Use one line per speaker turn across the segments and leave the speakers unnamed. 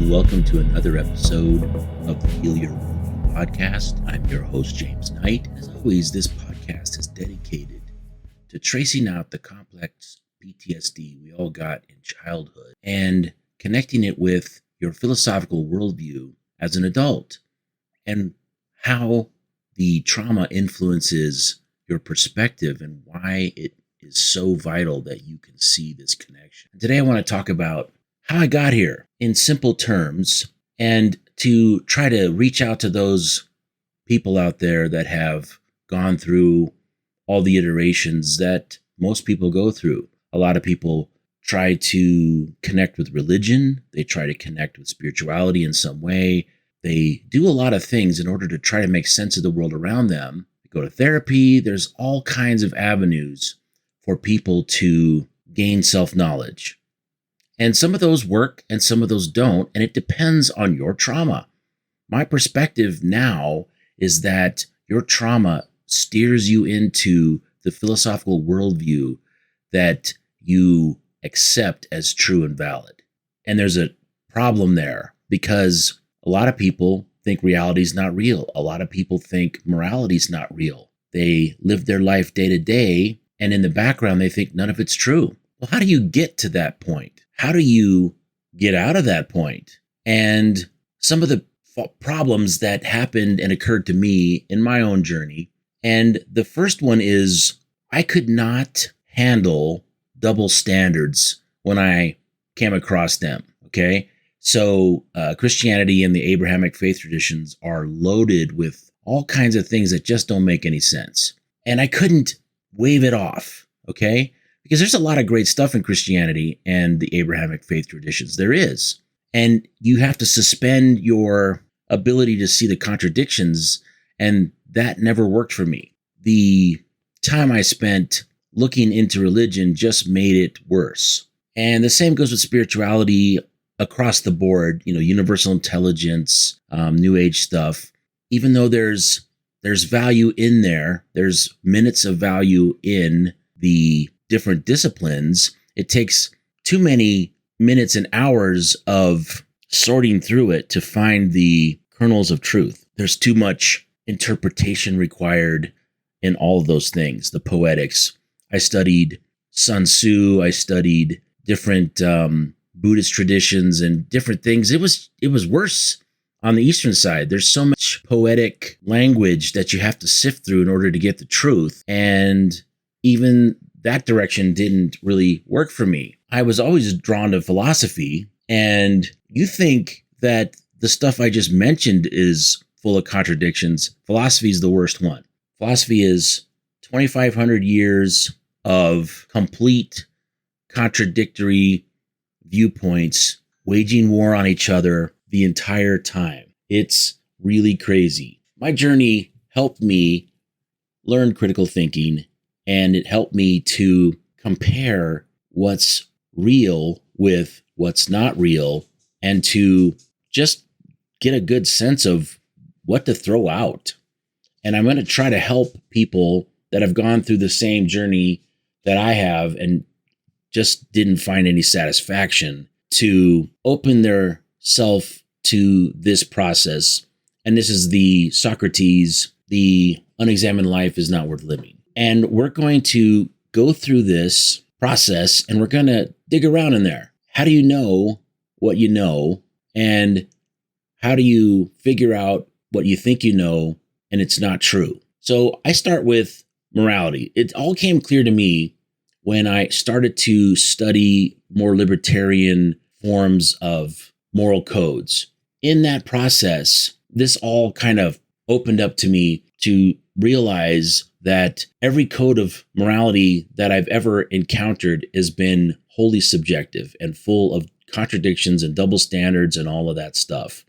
and welcome to another episode of the Heal Your Worldview podcast. I'm your host, James Knight. As always, this podcast is dedicated to tracing out the complex PTSD we all got in childhood and connecting it with your philosophical worldview as an adult and how the trauma influences your perspective and why it is so vital that you can see this connection. Today, I want to talk about how I got here in simple terms and to try to reach out to those people out there that have gone through all the iterations that most people go through. A lot of people try to connect with religion. They try to connect with spirituality in some way. They do a lot of things in order to try to make sense of the world around them. They go to therapy. There's all kinds of avenues for people to gain self-knowledge. And some of those work and some of those don't, and it depends on your trauma. My perspective now is that your trauma steers you into the philosophical worldview that you accept as true and valid. And there's a problem there because a lot of people think reality is not real. A lot of people think morality is not real. They live their life day to day, and in the background, they think none of it's true. Well, how do you get to that point? How do you get out of that point? And some of the problems that happened and occurred to me in my own journey. And the first one is I could not handle double standards when I came across them. Okay. So Christianity and the Abrahamic faith traditions are loaded with all kinds of things that just don't make any sense. And I couldn't wave it off. Okay. Because there's a lot of great stuff in Christianity and the Abrahamic faith traditions. There is. And you have to suspend your ability to see the contradictions. And that never worked for me. The time I spent looking into religion just made it worse. And the same goes with spirituality across the board, universal intelligence, new age stuff. Even though there's value in there, there's minutes of value in the different disciplines, it takes too many minutes and hours of sorting through it to find the kernels of truth. There's too much interpretation required in all of those things, the poetics. I studied Sun Tzu, I studied different Buddhist traditions and different things. It was worse on the Eastern side. There's so much poetic language that you have to sift through in order to get the truth. And even that direction didn't really work for me. I was always drawn to philosophy, and you think that the stuff I just mentioned is full of contradictions. Philosophy is the worst one. Philosophy is 2,500 years of complete contradictory viewpoints, waging war on each other the entire time. It's really crazy. My journey helped me learn critical thinking, and it helped me to compare what's real with what's not real and to just get a good sense of what to throw out. And I'm going to try to help people that have gone through the same journey that I have and just didn't find any satisfaction to open their self to this process. And this is the Socrates, the unexamined life is not worth living. And we're going to go through this process and we're going to dig around in there. How do you know what you know? And how do you figure out what you think you know and it's not true? So I start with morality. It all came clear to me when I started to study more libertarian forms of moral codes. In that process, this all kind of opened up to me to realize that every code of morality that I've ever encountered has been wholly subjective and full of contradictions and double standards and all of that stuff.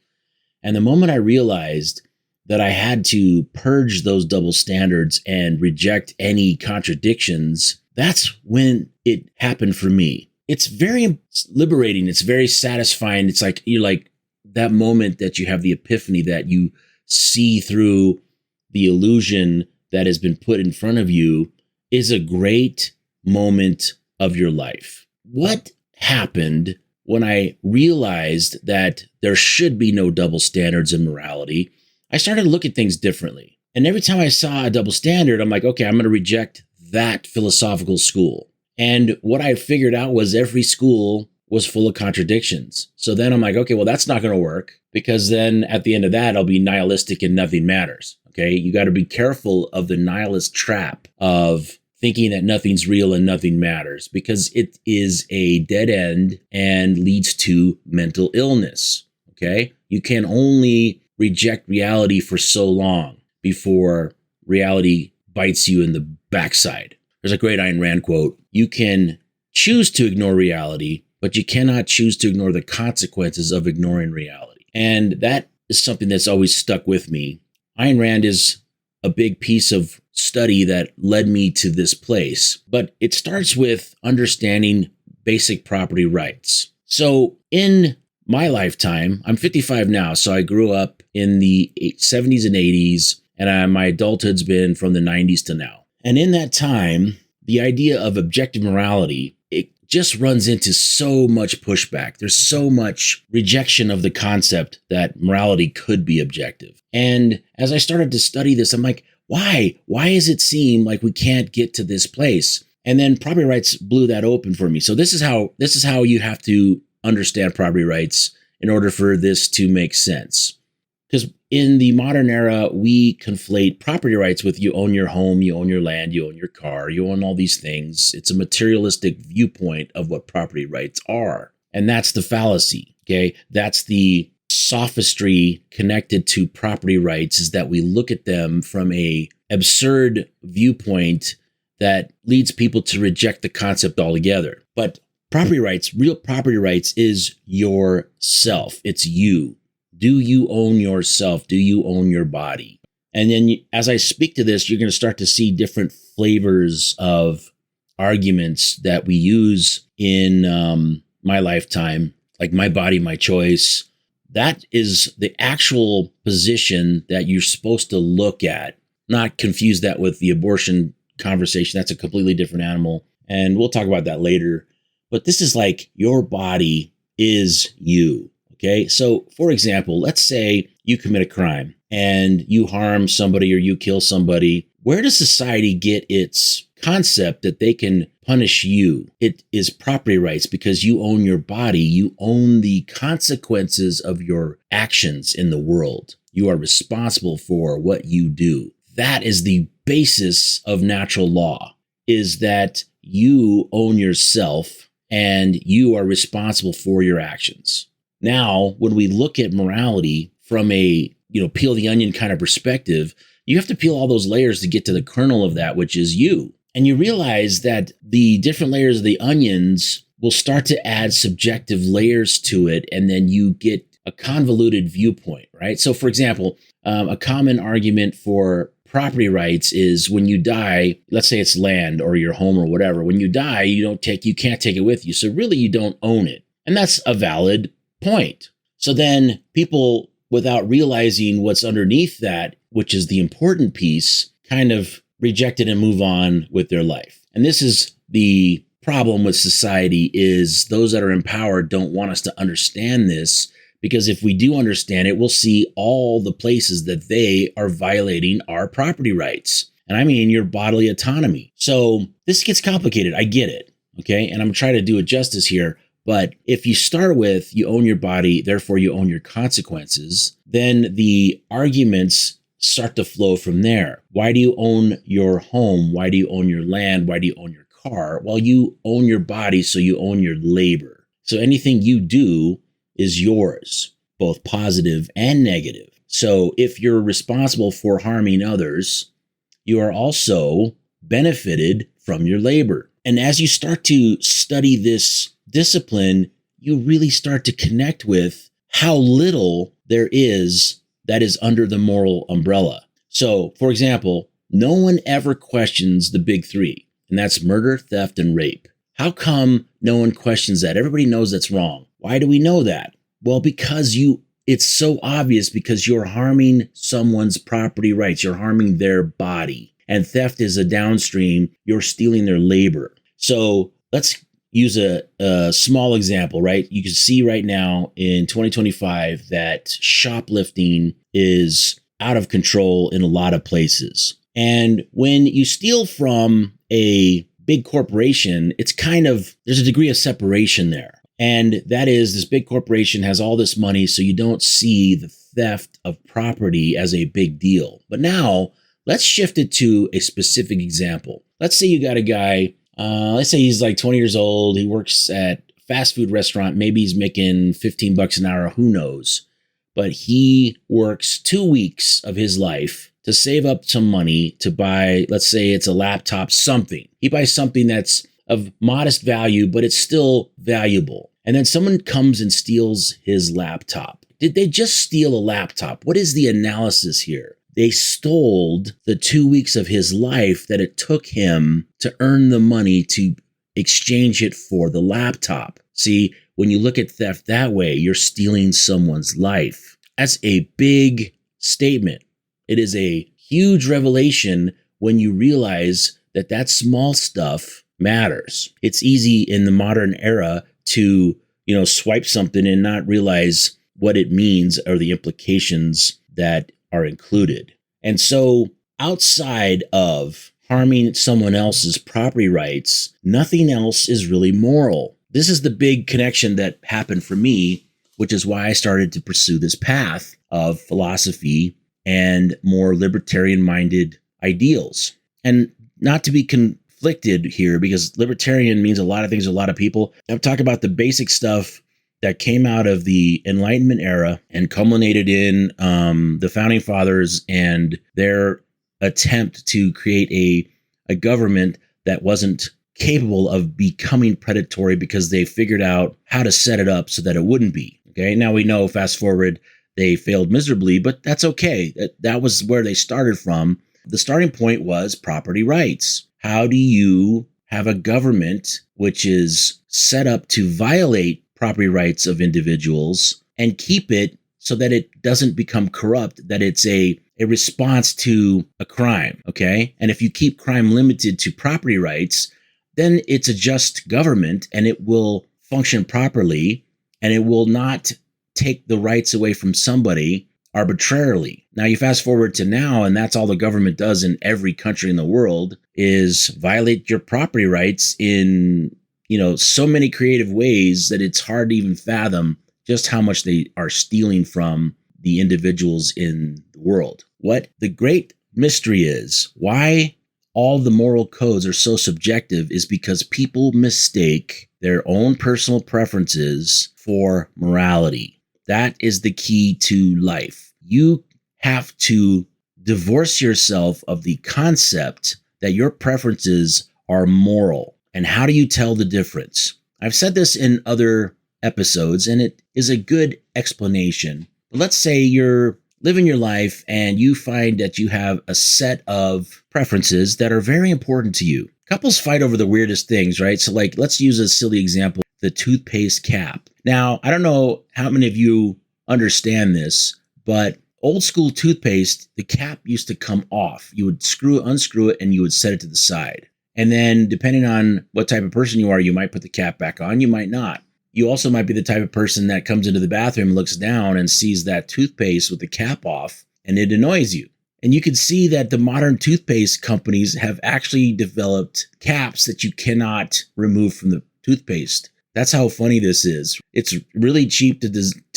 And the moment I realized that I had to purge those double standards and reject any contradictions, that's when it happened for me. It's very liberating. It's very satisfying. It's like you're like that moment that you have the epiphany that you see through the illusion that has been put in front of you is a great moment of your life. What happened when I realized that there should be no double standards in morality, I started to look at things differently. And every time I saw a double standard, I'm like, okay, I'm going to reject that philosophical school. And what I figured out was every school was full of contradictions. So then I'm like, okay, well, that's not going to work, because then at the end of that, I'll be nihilistic and nothing matters. Okay. You got to be careful of the nihilist trap of thinking that nothing's real and nothing matters, because it is a dead end and leads to mental illness. Okay. You can only reject reality for so long before reality bites you in the backside. There's a great Ayn Rand quote: you can choose to ignore reality, but you cannot choose to ignore the consequences of ignoring reality. And that is something that's always stuck with me. Ayn Rand is a big piece of study that led me to this place, but it starts with understanding basic property rights. So in my lifetime, I'm 55 now, so I grew up in the 70s and 80s, and my adulthood's been from the 90s to now. And in that time, the idea of objective morality, it just runs into so much pushback. There's so much rejection of the concept that morality could be objective. And as I started to study this, I'm like, why? Why does it seem like we can't get to this place? And then property rights blew that open for me. So this is how you have to understand property rights in order for this to make sense. Because in the modern era, we conflate property rights with you own your home, you own your land, you own your car, you own all these things. It's a materialistic viewpoint of what property rights are. And that's the fallacy, okay? That's the sophistry connected to property rights, is that we look at them from a absurd viewpoint that leads people to reject the concept altogether. But property rights, real property rights, is yourself. It's you. Do you own yourself? Do you own your body? And then as I speak to this, you're going to start to see different flavors of arguments that we use in my lifetime, like my body, my choice. That is the actual position that you're supposed to look at. Not confuse that with the abortion conversation. That's a completely different animal. And we'll talk about that later. But this is like, your body is you. Okay. So for example, let's say you commit a crime and you harm somebody or you kill somebody. Where does society get its concept that they can punish you? It is property rights, because you own your body. You own the consequences of your actions in the world. You are responsible for what you do. That is the basis of natural law, is that you own yourself and you are responsible for your actions. Now, when we look at morality from a, peel the onion kind of perspective, you have to peel all those layers to get to the kernel of that, which is you. And you realize that the different layers of the onions will start to add subjective layers to it, and then you get a convoluted viewpoint, right? So for example, a common argument for property rights is when you die, let's say it's land or your home or whatever, when you die, you can't take it with you. So really you don't own it. And that's a valid point. So then people, without realizing what's underneath that, which is the important piece, kind of reject it and move on with their life. And this is the problem with society, is those that are in power don't want us to understand this, because if we do understand it, we'll see all the places that they are violating our property rights. And I mean your bodily autonomy. So this gets complicated. I get it. Okay. And I'm trying to do it justice here. But if you start with you own your body, therefore you own your consequences, then the arguments start to flow from there. Why do you own your home? Why do you own your land? Why do you own your car? Well, you own your body, so you own your labor. So anything you do is yours, both positive and negative. So if you're responsible for harming others, you are also benefited from your labor. And as you start to study this discipline, you really start to connect with how little there is that is under the moral umbrella. So, for example, no one ever questions the big three, and that's murder, theft, and rape. How come no one questions that? Everybody knows that's wrong. Why do we know that? Well, because it's so obvious, because you're harming someone's property rights. You're harming their body. And theft is a downstream. You're stealing their labor. So let's use a small example, right? You can see right now in 2025 that shoplifting is out of control in a lot of places. And when you steal from a big corporation, it's there's a degree of separation there. And that is, this big corporation has all this money, so you don't see the theft of property as a big deal. But now let's shift it to a specific example. Let's say you got a guy, let's say he's like 20 years old. He works at a fast food restaurant. Maybe he's making $15 an hour. Who knows? But he works 2 weeks of his life to save up some money to buy, let's say it's a laptop, something. He buys something that's of modest value, but it's still valuable. And then someone comes and steals his laptop. Did they just steal a laptop? What is the analysis here? They stole the 2 weeks of his life that it took him to earn the money to exchange it for the laptop. See, when you look at theft that way, you're stealing someone's life. That's a big statement. It is a huge revelation when you realize that that small stuff matters. It's easy in the modern era to, swipe something and not realize what it means or the implications that are included. And so outside of harming someone else's property rights, nothing else is really moral. This is the big connection that happened for me, which is why I started to pursue this path of philosophy and more libertarian-minded ideals. And not to be conflicted here, because libertarian means a lot of things to a lot of people. I'm talking about the basic stuff that came out of the Enlightenment era and culminated in the Founding Fathers and their attempt to create a government that wasn't capable of becoming predatory because they figured out how to set it up so that it wouldn't be. Okay, now we know, fast forward, they failed miserably, but that's okay. That was where they started from. The starting point was property rights. How do you have a government which is set up to violate property rights of individuals and keep it so that it doesn't become corrupt, that it's a response to a crime, okay? And if you keep crime limited to property rights, then it's a just government and it will function properly and it will not take the rights away from somebody arbitrarily. Now you fast forward to now, and that's all the government does in every country in the world is violate your property rights in, so many creative ways that it's hard to even fathom just how much they are stealing from the individuals in the world. What the great mystery is, why all the moral codes are so subjective, is because people mistake their own personal preferences for morality. That is the key to life. You have to divorce yourself of the concept that your preferences are moral. And how do you tell the difference? I've said this in other episodes, and it is a good explanation. But let's say you're living your life and you find that you have a set of preferences that are very important to you. Couples fight over the weirdest things, right? So let's use a silly example, the toothpaste cap. Now, I don't know how many of you understand this, but old school toothpaste, the cap used to come off. You would unscrew it, and you would set it to the side. And then depending on what type of person you are, you might put the cap back on, you might not. You also might be the type of person that comes into the bathroom, looks down and sees that toothpaste with the cap off, and it annoys you. And you can see that the modern toothpaste companies have actually developed caps that you cannot remove from the toothpaste. That's how funny this is. It's really cheap to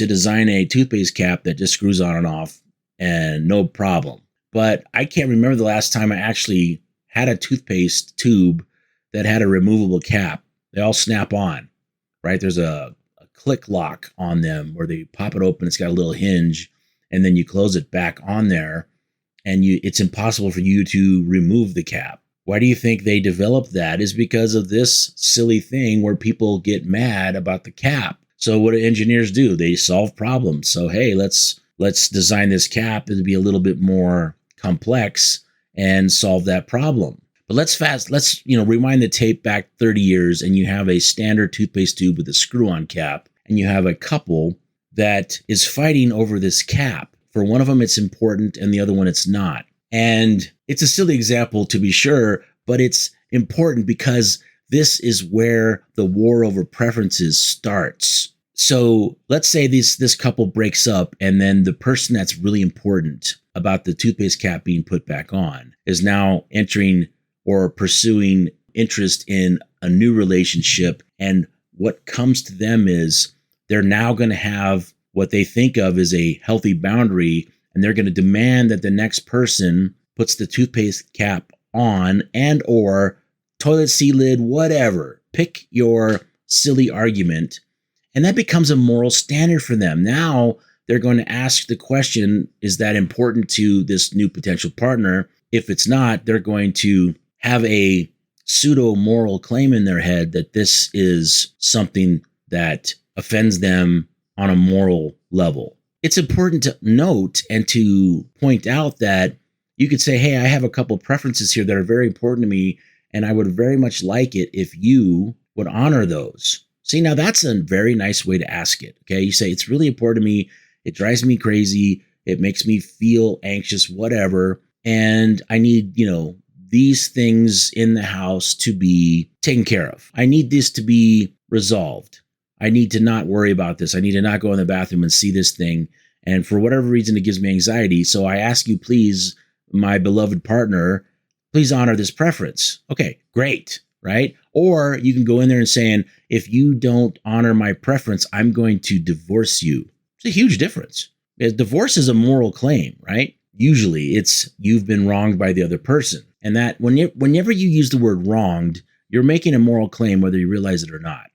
design a toothpaste cap that just screws on and off and no problem. But I can't remember the last time I actually had a toothpaste tube that had a removable cap. They all snap on, right? There's a click lock on them where they pop it open. It's got a little hinge, and then you close it back on there, and it's impossible for you to remove the cap. Why do you think they developed that? Is because of this silly thing where people get mad about the cap. So what do engineers do? They solve problems. So, hey, let's design this cap to be a little bit more complex and solve that problem. But let's rewind the tape back 30 years, and you have a standard toothpaste tube with a screw-on cap, and you have a couple that is fighting over this cap. For one of them, it's important, and the other one, it's not. And it's a silly example, to be sure, but it's important because this is where the war over preferences starts. So let's say this couple breaks up, and then the person that's really important about the toothpaste cap being put back on is now entering or pursuing interest in a new relationship. And what comes to them is they're now going to have what they think of as a healthy boundary, and they're going to demand that the next person puts the toothpaste cap on and or toilet seat lid, whatever. Pick your silly argument. And that becomes a moral standard for them. Now they're going to ask the question, is that important to this new potential partner? If it's not, they're going to have a pseudo-moral claim in their head that this is something that offends them on a moral level. It's important to note and to point out that you could say, hey, I have a couple preferences here that are very important to me, and I would very much like it if you would honor those. See, now that's a very nice way to ask it. Okay. You say, it's really important to me. It drives me crazy. It makes me feel anxious, whatever. And I need, these things in the house to be taken care of. I need this to be resolved. I need to not worry about this. I need to not go in the bathroom and see this thing. And for whatever reason, it gives me anxiety. So I ask you, please, my beloved partner, please honor this preference. Okay, great. Right? Or you can go in there and saying, if you don't honor my preference, I'm going to divorce you. It's a huge difference. Divorce is a moral claim, right? Usually it's you've been wronged by the other person. And that whenever you use the word wronged, you're making a moral claim, whether you realize it or not.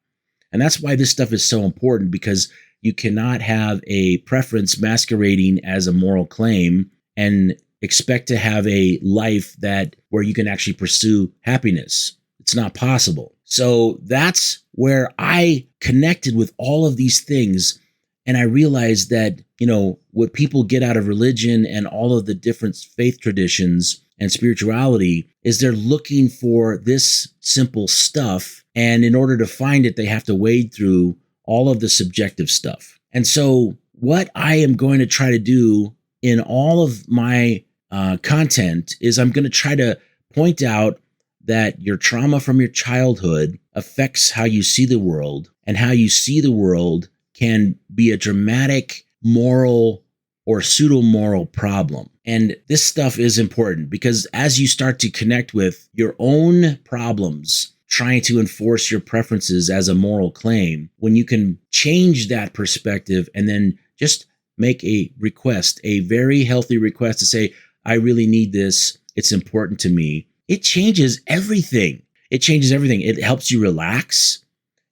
And that's why this stuff is so important, because you cannot have a preference masquerading as a moral claim and expect to have a life where you can actually pursue happiness. It's not possible. So that's where I connected with all of these things. And I realized that, what people get out of religion and all of the different faith traditions and spirituality is they're looking for this simple stuff. And in order to find it, they have to wade through all of the subjective stuff. And so what I am going to try to do in all of my content is I'm going to try to point out that your trauma from your childhood affects how you see the world, and how you see the world can be a dramatic moral or pseudo-moral problem. And this stuff is important because as you start to connect with your own problems, trying to enforce your preferences as a moral claim, when you can change that perspective and then just make a request, a very healthy request to say, I really need this, it's important to me, it changes everything. It changes everything. It helps you relax.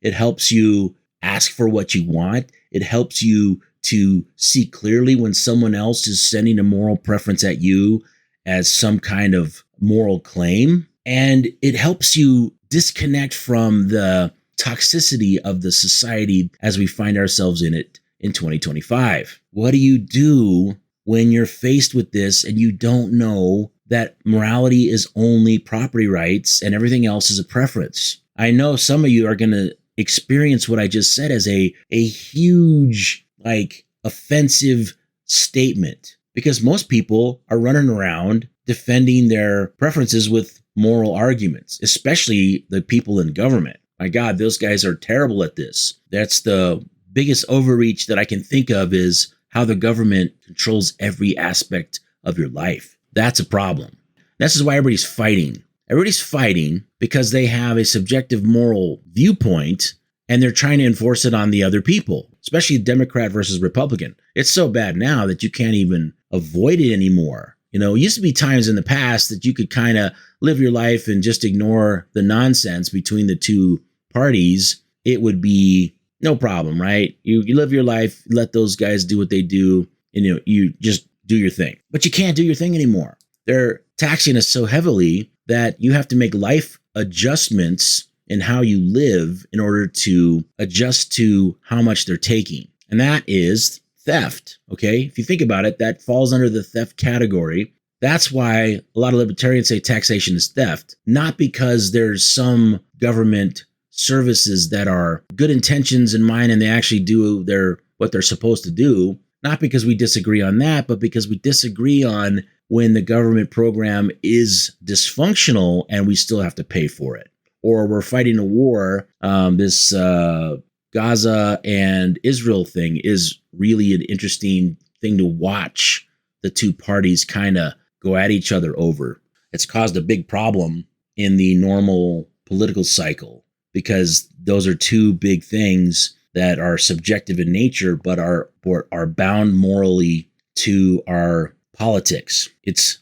It helps you ask for what you want. It helps you to see clearly when someone else is sending a moral preference at you as some kind of moral claim. And it helps you disconnect from the toxicity of the society as we find ourselves in it in 2025. What do you do when you're faced with this and you don't know that morality is only property rights and everything else is a preference? I know some of you are going to experience what I just said as a huge, offensive statement, because most people are running around defending their preferences with moral arguments, especially the people in government. My God, those guys are terrible at this. That's the biggest overreach that I can think of, is how the government controls every aspect of your life. That's a problem. This is why everybody's fighting. Everybody's fighting because they have a subjective moral viewpoint and they're trying to enforce it on the other people, especially Democrat versus Republican. It's so bad now that you can't even avoid it anymore. It used to be times in the past that you could kind of live your life and just ignore the nonsense between the two parties. It would be no problem, right? You live your life, let those guys do what they do, and you just do your thing. But you can't do your thing anymore. They're taxing us so heavily that you have to make life adjustments in how you live in order to adjust to how much they're taking. And that is theft. Okay. If you think about it, that falls under the theft category. That's why a lot of libertarians say taxation is theft, not because there's some government services that are good intentions in mind and they actually do what they're supposed to do. Not because we disagree on that, but because we disagree on when the government program is dysfunctional and we still have to pay for it. or we're fighting a war. This Gaza and Israel thing is really an interesting thing to watch the two parties kind of go at each other over. It's caused a big problem in the normal political cycle because those are two big things that are subjective in nature, but are bound morally to our politics. It's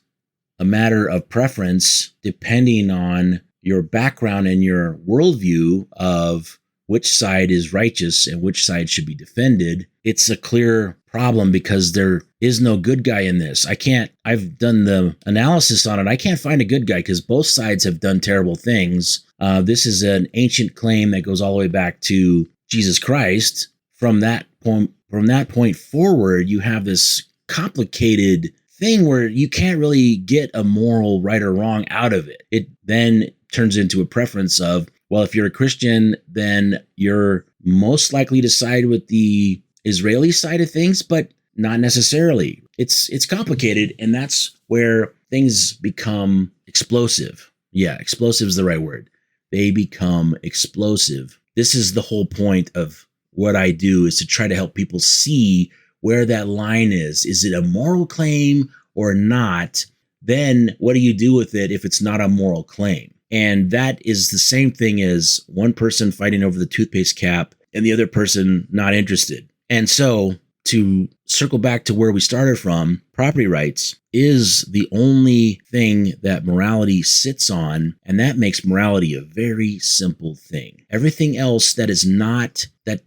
a matter of preference depending on your background and your worldview of which side is righteous and which side should be defended. It's a clear problem because there is no good guy in this. I've done the analysis on it. I can't find a good guy because both sides have done terrible things. This is an ancient claim that goes all the way back to Jesus Christ. From that point forward, you have this complicated thing where you can't really get a moral right or wrong out of it. It then turns into a preference of, well, if you're a Christian, then you're most likely to side with the Israeli side of things, but not necessarily. It's complicated, and that's where things become explosive. Yeah, explosive is the right word. They become explosive. This is the whole point of what I do, is to try to help people see where that line is. Is it a moral claim or not? Then what do you do with it if it's not a moral claim? And that is the same thing as one person fighting over the toothpaste cap and the other person not interested. And so, to circle back to where we started from, property rights is the only thing that morality sits on, and that makes morality a very simple thing. Everything else that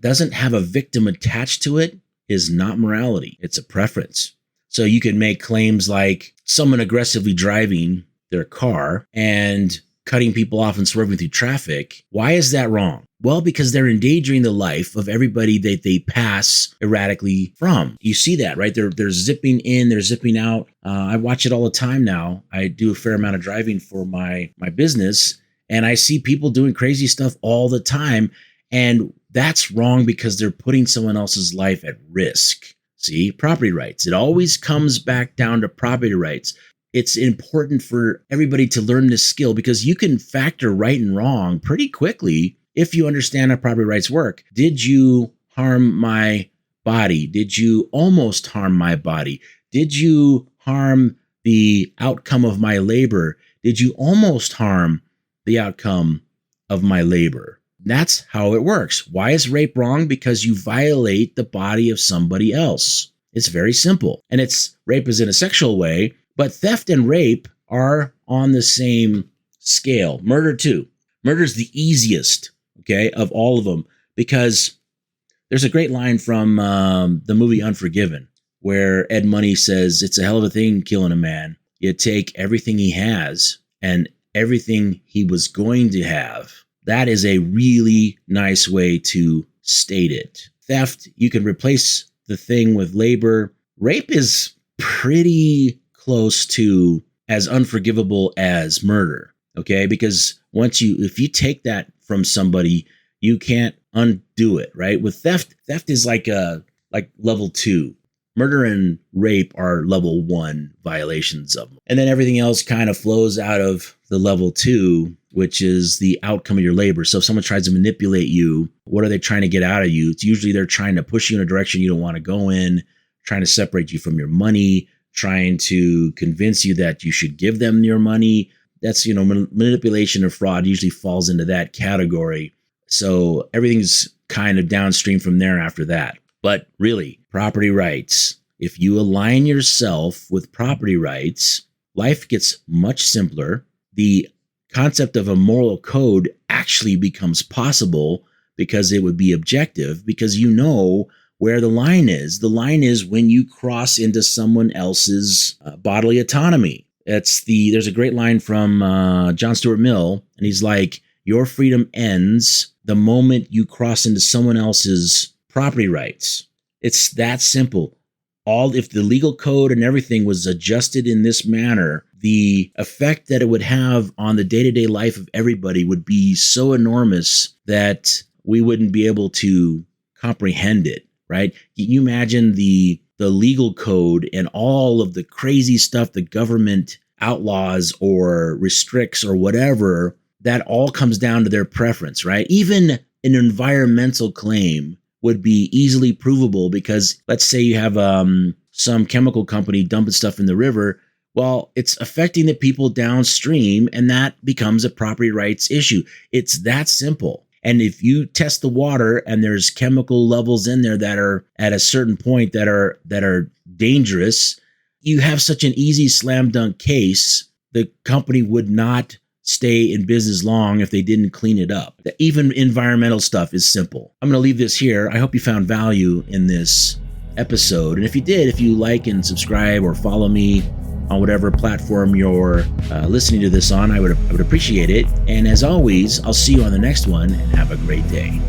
doesn't have a victim attached to it is not morality. It's a preference. So you can make claims like someone aggressively driving their car and cutting people off and swerving through traffic. Why is that wrong? Well, because they're endangering the life of everybody that they pass erratically from. You see that, right? They're zipping in, they're zipping out. I watch it all the time now. I do a fair amount of driving for my business, and I see people doing crazy stuff all the time. And that's wrong because they're putting someone else's life at risk. See, property rights. It always comes back down to property rights. It's important for everybody to learn this skill because you can factor right and wrong pretty quickly if you understand how property rights work. Did you harm my body? Did you almost harm my body? Did you harm the outcome of my labor? Did you almost harm the outcome of my labor? That's how it works. Why is rape wrong? Because you violate the body of somebody else. It's very simple. And rape is in a sexual way, but theft and rape are on the same scale. Murder too. Murder is the easiest, okay, of all of them, because there's a great line from the movie Unforgiven where Ed Money says, it's a hell of a thing killing a man. You take everything he has and everything he was going to have. That is a really nice way to state it. Theft, you can replace the thing with labor. Rape is pretty close to as unforgivable as murder, okay? Because if you take that from somebody, you can't undo it, right? With theft is like level 2. Murder and rape are level 1 violations of them. And then everything else kind of flows out of the level 2, which is the outcome of your labor. So if someone tries to manipulate you, what are they trying to get out of you? It's usually they're trying to push you in a direction you don't want to go in, trying to separate you from your money, trying to convince you that you should give them your money. That's, manipulation or fraud usually falls into that category. So everything's kind of downstream from there after that. But really, property rights, if you align yourself with property rights, life gets much simpler. The concept of a moral code actually becomes possible because it would be objective, because you know where the line is. The line is when you cross into someone else's bodily autonomy. There's a great line from John Stuart Mill, and he's like, your freedom ends the moment you cross into someone else's property rights. It's that simple. If the legal code and everything was adjusted in this manner, the effect that it would have on the day-to-day life of everybody would be so enormous that we wouldn't be able to comprehend it, right? Can you imagine the legal code and all of the crazy stuff the government outlaws or restricts or whatever that all comes down to their preference, right? Even an environmental claim would be easily provable because let's say you have some chemical company dumping stuff in the river. Well, it's affecting the people downstream, and that becomes a property rights issue. It's that simple. And if you test the water and there's chemical levels in there that are at a certain point that are dangerous, you have such an easy slam dunk case. The company would not stay in business long if they didn't clean it up. Even environmental stuff is simple. I'm going to leave this here. I hope you found value in this episode. And if you did, if you like and subscribe or follow me on whatever platform you're listening to this on, I would appreciate it. And as always, I'll see you on the next one, and have a great day.